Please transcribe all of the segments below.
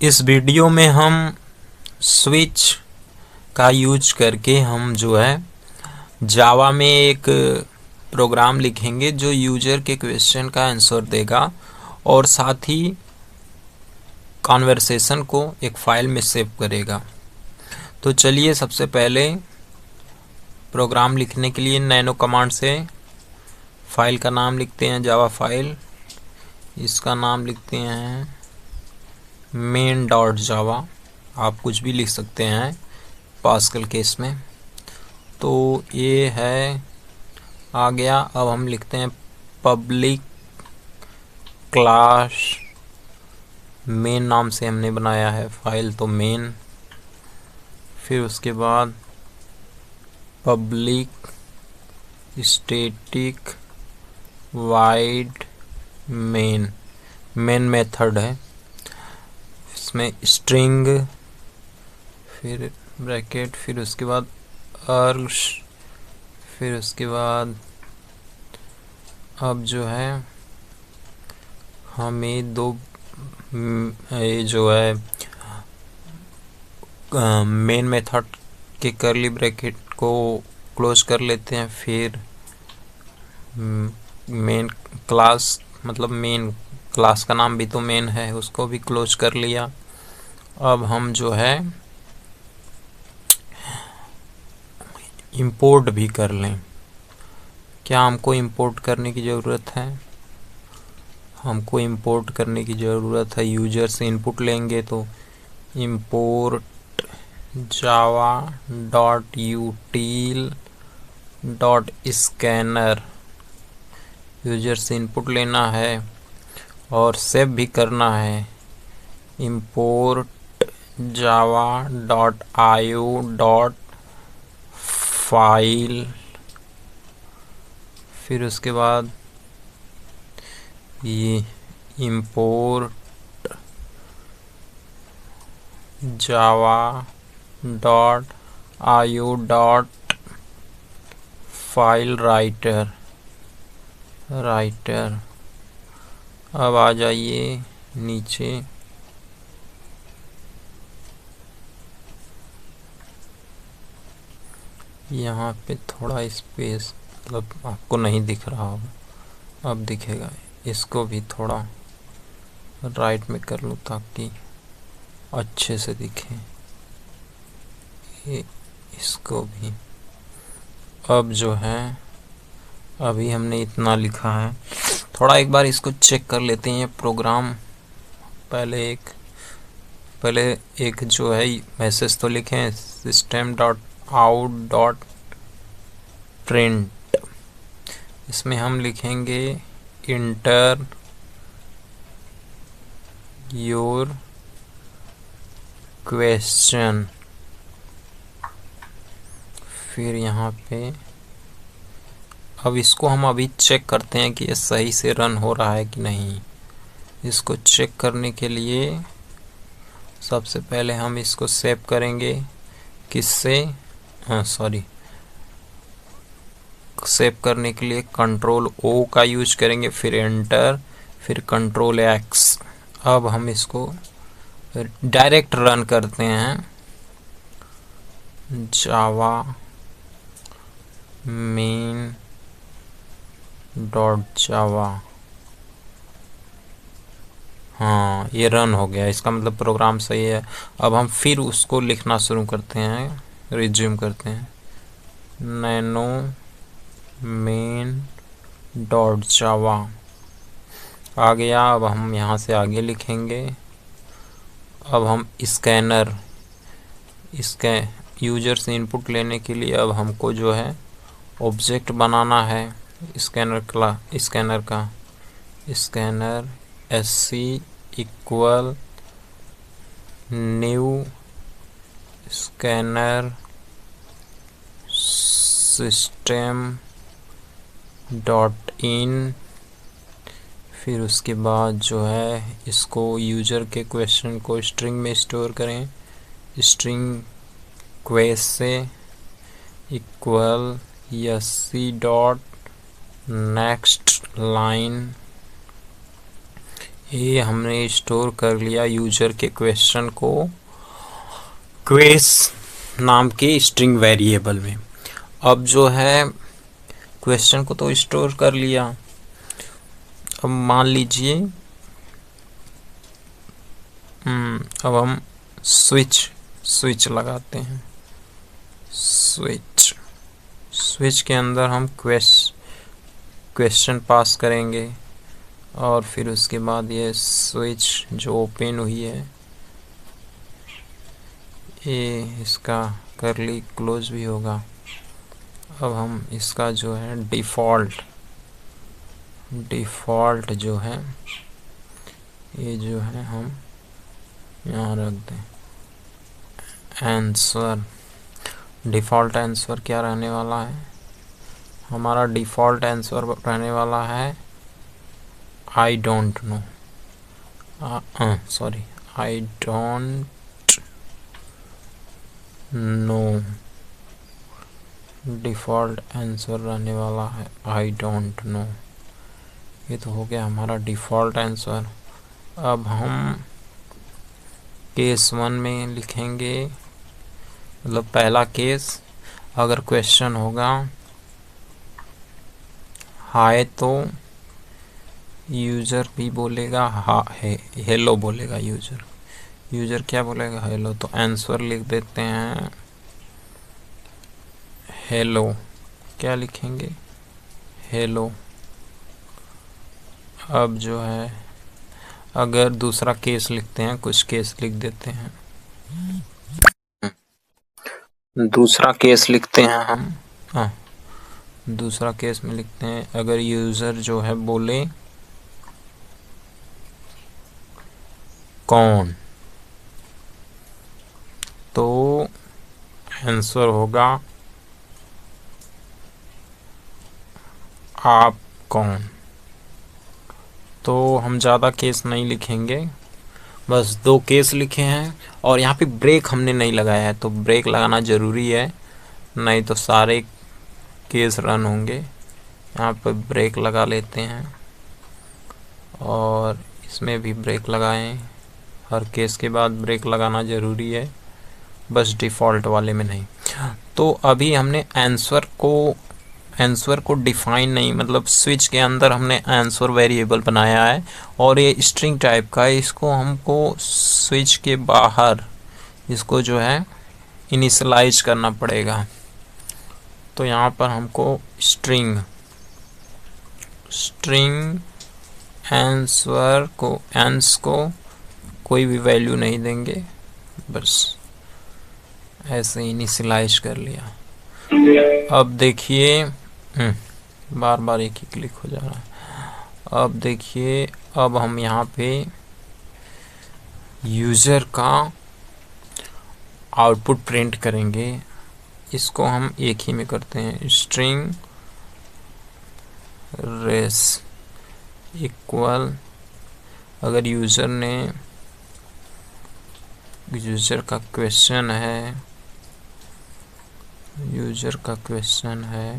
इस वीडियो में हम स्विच का यूज करके हम जो है जावा में एक प्रोग्राम लिखेंगे जो यूजर के क्वेश्चन का आंसर देगा और साथ ही कॉन्वर्सेशन को एक फाइल में सेव करेगा। तो चलिए सबसे पहले प्रोग्राम लिखने के लिए नैनो कमांड से फाइल का नाम लिखते हैं जावा फाइल। इसका नाम लिखते हैं main.java। आप कुछ भी लिख सकते हैं पास्कल केस में। तो ये है आ गया। अब हम लिखते हैं पब्लिक क्लास मेन नाम से हमने बनाया है फाइल, तो मेन। फिर उसके बाद public static wide main method है। इसमें स्ट्रिंग, फिर ब्रैकेट, फिर उसके बाद अर्ग्स, फिर उसके बाद अब जो है हमें दो ये जो है मेन मेथड के कर्ली ब्रैकेट को क्लोज कर लेते हैं। फिर मेन क्लास मतलब मेन क्लास का नाम भी तो मेन है, उसको भी क्लोज कर लिया। अब हम जो है इंपोर्ट भी कर लें। क्या हमको इंपोर्ट करने की ज़रूरत है? हमको इंपोर्ट करने की ज़रूरत है। यूजर से इनपुट लेंगे तो import Java dot यूटिल dot scanner, user से इनपुट लेना है और सेव भी करना है। Import Java dot IO dot file, फिर उसके बाद ये import Java dot IO dot file writer. अब आ जाइए नीचे। यहाँ पे थोड़ा स्पेस मतलब आपको नहीं दिख रहा होगा, अब दिखेगा। इसको भी थोड़ा राइट में कर लूँ ताकि अच्छे से दिखे। इसको भी अब जो है अभी हमने इतना लिखा है। थोड़ा एक बार इसको चेक कर लेते हैं प्रोग्राम। पहले एक जो है मैसेज तो लिखें, system dot out dot print. इसमें हम लिखेंगे इंटर योर क्वेश्चन। फिर यहाँ पे अब इसको हम अभी चेक करते हैं कि ये सही से रन हो रहा है कि नहीं। इसको चेक करने के लिए सबसे पहले हम इसको सेव करेंगे। किससे? सेव करने के लिए कंट्रोल ओ का यूज करेंगे, फिर एंटर, फिर कंट्रोल एक्स। अब हम इसको डायरेक्ट रन करते हैं। जावा मेन डॉट जावा। हाँ, ये रन हो गया, इसका मतलब प्रोग्राम सही है। अब हम फिर उसको लिखना शुरू करते हैं, रिज्यूम करते हैं। नैनो मेन डॉट जावा आ गया। अब हम यहाँ से आगे लिखेंगे। अब हम स्कैनर, इसके यूजर से इनपुट लेने के लिए अब हमको जो है ऑब्जेक्ट बनाना है स्कैनर का। Scanner SC equal new scanner system dot in. फिर उसके बाद जो है इसको यूजर के क्वेश्चन को स्ट्रिंग में स्टोर करें। स्ट्रिंग क्वेश्चन से equal SC dot next line ये हमने स्टोर कर लिया यूजर के क्वेश्चन को क्वेस नाम के स्ट्रिंग वेरिएबल में। अब जो है क्वेश्चन को तो स्टोर कर लिया। अब मान लीजिए अब हम स्विच लगाते हैं। स्विच के अंदर हम क्वेश्चन पास करेंगे और फिर उसके बाद ये स्विच जो ओपन हुई है ये इसका करली क्लोज भी होगा। अब हम इसका जो है डिफ़ॉल्ट जो है ये जो है हम यहाँ रख दें आंसर। डिफ़ॉल्ट आंसर क्या रहने वाला है? हमारा डिफ़ॉल्ट आंसर रहने वाला है I don't know. Sorry, I don't know. Default answer रहने वाला है आई डोंट नो। ये तो हो गया हमारा डिफ़ॉल्ट आंसर। अब हम केस 1 में लिखेंगे, मतलब पहला केस अगर क्वेश्चन होगा हाय तो यूज़र भी बोलेगा हेलो बोलेगा। यूज़र क्या बोलेगा? हेलो। तो आंसर लिख देते हैं हेलो। क्या लिखेंगे? हेलो। अब जो है अगर दूसरा केस लिखते हैं, कुछ केस लिख देते हैं। दूसरा केस लिखते हैं हम। दूसरा केस में लिखते हैं अगर यूज़र जो है बोले कौन, तो आंसर होगा आप कौन। तो हम ज़्यादा केस नहीं लिखेंगे, बस 2 केस लिखे हैं। और यहाँ पे ब्रेक हमने नहीं लगाया है, तो ब्रेक लगाना ज़रूरी है, नहीं तो सारे केस रन होंगे। यहाँ पर ब्रेक लगा लेते हैं और इसमें भी ब्रेक लगाएं। हर केस के बाद ब्रेक लगाना ज़रूरी है, बस डिफ़ॉल्ट वाले में नहीं। तो अभी हमने आंसर को डिफाइन नहीं, मतलब स्विच के अंदर हमने आंसर वेरिएबल बनाया है और ये स्ट्रिंग टाइप का है। इसको हमको स्विच के बाहर इसको जो है इनिशियलाइज करना पड़ेगा। तो यहाँ पर हमको स्ट्रिंग आंसर को कोई भी वैल्यू नहीं देंगे, बस ऐसे इनिशियलाइज कर लिया। अब देखिए बार बार एक ही क्लिक हो जा रहा है। अब देखिए, अब हम यहाँ पे यूज़र का आउटपुट प्रिंट करेंगे। इसको हम एक ही में करते हैं, स्ट्रिंग रेस इक्वल। अगर यूज़र का क्वेश्चन है,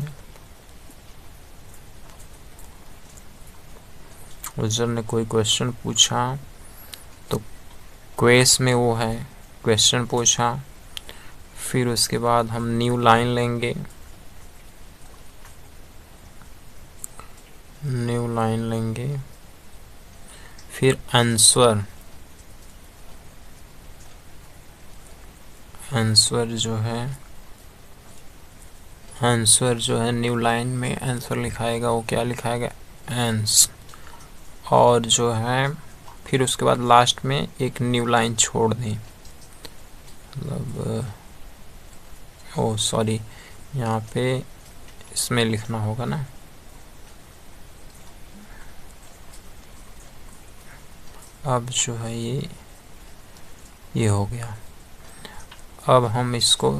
यूज़र ने कोई क्वेश्चन पूछा, तो क्वेस में वो है क्वेश्चन पूछा। फिर उसके बाद हम न्यू लाइन लेंगे, फिर आंसर जो है न्यू लाइन में आंसर लिखाएगा। वो क्या लिखाएगा? आंस। और जो है फिर उसके बाद लास्ट में एक न्यू लाइन छोड़ दें, मतलब सॉरी, यहाँ पे इसमें लिखना होगा ना। अब जो है ये हो गया। अब हम इसको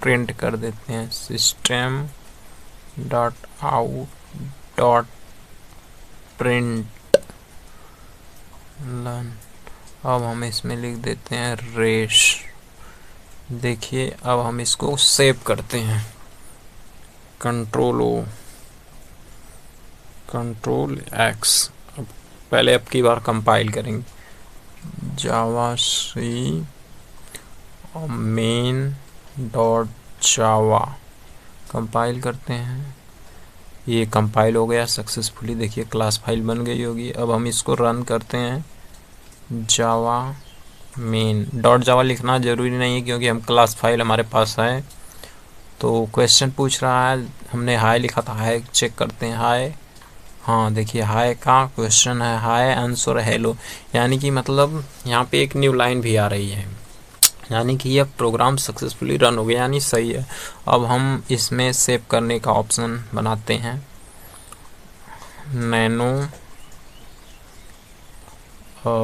प्रिंट कर देते हैं, system.out.println। अब हम इसमें लिख देते हैं रेश। देखिए अब हम इसको सेव करते हैं, कंट्रोल X। अब पहले अब की बार कंपाइल करेंगे, जावा सी मेन डॉट जावा, कंपाइल करते हैं। ये कंपाइल हो गया सक्सेसफुली, देखिए क्लास फाइल बन गई होगी। अब हम इसको रन करते हैं। जावा मेन डॉट जावा लिखना ज़रूरी नहीं है क्योंकि हम क्लास फाइल हमारे पास है। तो क्वेश्चन पूछ रहा है, हमने हाय लिखा था, हाय चेक करते हैं। हाय, हाँ देखिए हाय का क्वेश्चन है, हाय आंसर हेलो, यानी कि मतलब यहाँ पे एक न्यू लाइन भी आ रही है, यानी कि यह प्रोग्राम सक्सेसफुली रन हो गया, यानी सही है। अब हम इसमें सेव करने का ऑप्शन बनाते हैं, नैनो